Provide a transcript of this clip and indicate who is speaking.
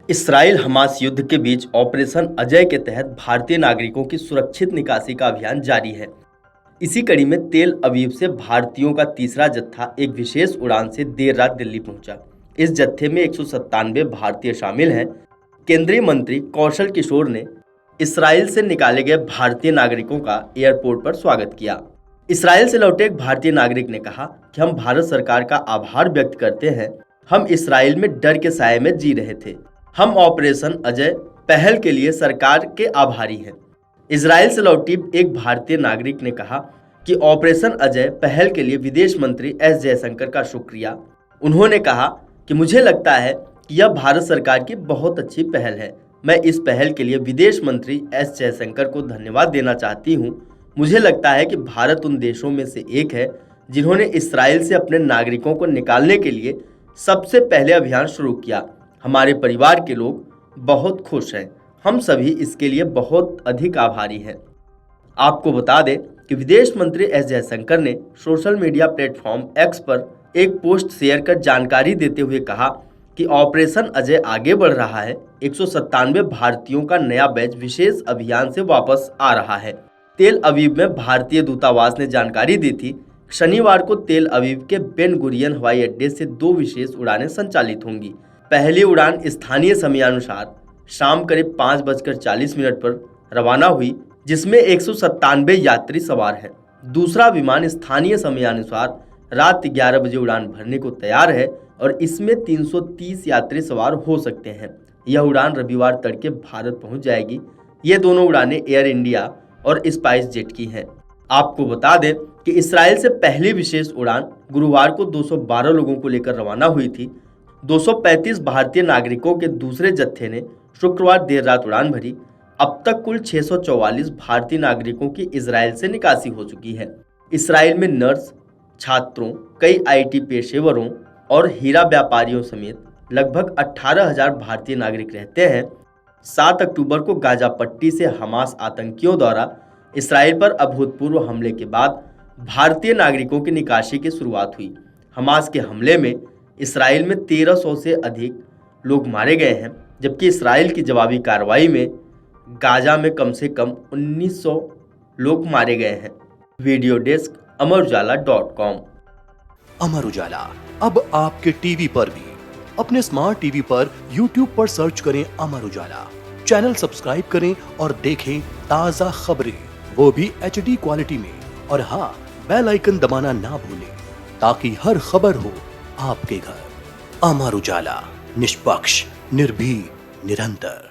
Speaker 1: Israel Hamas युद्ध के बीच operation Ajay के तहत भारतीय नागरिकों की सुरक्षित निकासी का अभियान जारी है। इसी कड़ी में तेल अवीव से भारतीयों का तीसरा जत्था एक विशेष उड़ान से देर रात दिल्ली पहुंचा। इस जत्थे में 197 भारतीय शामिल हैं। केंद्रीय मंत्री कौशल किशोर ने इसराइल से निकाले गए भारतीय नागरिकों का एयरपोर्ट पर स्वागत किया। इसराइल से लौटे एक भारतीय नागरिक ने कहा कि हम भारत सरकार का आभार व्यक्त करते हैं। हम इसराइल में डर के साए में जी रहे थे। हम ऑपरेशन अजय पहल के लिए सरकार के आभारी हैं। इजराइल से लौटी एक भारतीय नागरिक ने कहा कि ऑपरेशन अजय पहल के लिए विदेश मंत्री एस जयशंकर का शुक्रिया। उन्होंने कहा कि मुझे लगता है कि यह भारत सरकार की बहुत अच्छी पहल है। मैं इस पहल के लिए विदेश मंत्री एस जयशंकर को धन्यवाद देना चाहती हूँ। मुझे लगता है कि भारत उन देशों में से एक है जिन्होंने इसराइल से अपने नागरिकों को निकालने के लिए सबसे पहले अभियान शुरू किया। हमारे परिवार के लोग बहुत खुश हैं। हम सभी इसके लिए बहुत अधिक आभारी हैं। आपको बता दें कि विदेश मंत्री एस जयशंकर ने सोशल मीडिया प्लेटफॉर्म एक्स पर एक पोस्ट शेयर कर जानकारी देते हुए कहा कि ऑपरेशन अजय आगे बढ़ रहा है। 197 भारतीयों का नया बैच विशेष अभियान से वापस आ रहा है। तेल अवीव में भारतीय दूतावास ने जानकारी दी थी। शनिवार को तेल अवीव के बेन गुरियन हवाई अड्डे से 2 विशेष उड़ानें संचालित होंगी। पहली उड़ान स्थानीय समयानुसार शाम करीब 5:40 पर रवाना हुई, जिसमें 197 यात्री सवार हैं। दूसरा विमान स्थानीय समयानुसार रात 11 बजे उड़ान भरने को तैयार है और इसमें 330 यात्री सवार हो सकते हैं। यह उड़ान रविवार तड़के भारत पहुंच जाएगी। ये दोनों उड़ानें एयर इंडिया और स्पाइस जेट की हैं। आपको बता दें कि इसराइल से पहली विशेष उड़ान गुरुवार को 212 लोगों को लेकर रवाना हुई थी। 235 भारतीय नागरिकों के दूसरे जत्थे ने शुक्रवार देर रात उड़ान भरी। अब तक कुल 644 भारतीय नागरिकों की इजराइल से निकासी हो चुकी है। इसराइल में नर्स, छात्रों, कई आईटी पेशेवरों और हीरा व्यापारियों समेत लगभग 18,000 भारतीय नागरिक रहते हैं। 7 अक्टूबर को गाजा पट्टी से हमास आतंकियों द्वारा इसराइल पर अभूतपूर्व हमले के बाद भारतीय नागरिकों की निकासी की शुरुआत हुई। हमास के हमले में इसराइल में 1300 से अधिक लोग मारे गए हैं, जबकि इसराइल की जवाबी कार्रवाई में गाजा में कम से कम 1900 लोग मारे गए हैं। Video desk amarujala.com।
Speaker 2: Amar Ujala अब आपके टीवी पर भी। अपने स्मार्ट टीवी पर YouTube पर सर्च करें अमर उजाला, चैनल सब्सक्राइब करें और देखें ताजा खबरें, वो भी HD क्वालिटी में। और हाँ, बेल आइकन दबाना ना भूलें ताकि हर खबर हो आपके घर। अमर उजाला, निष्पक्ष, निर्भीक, निरंतर।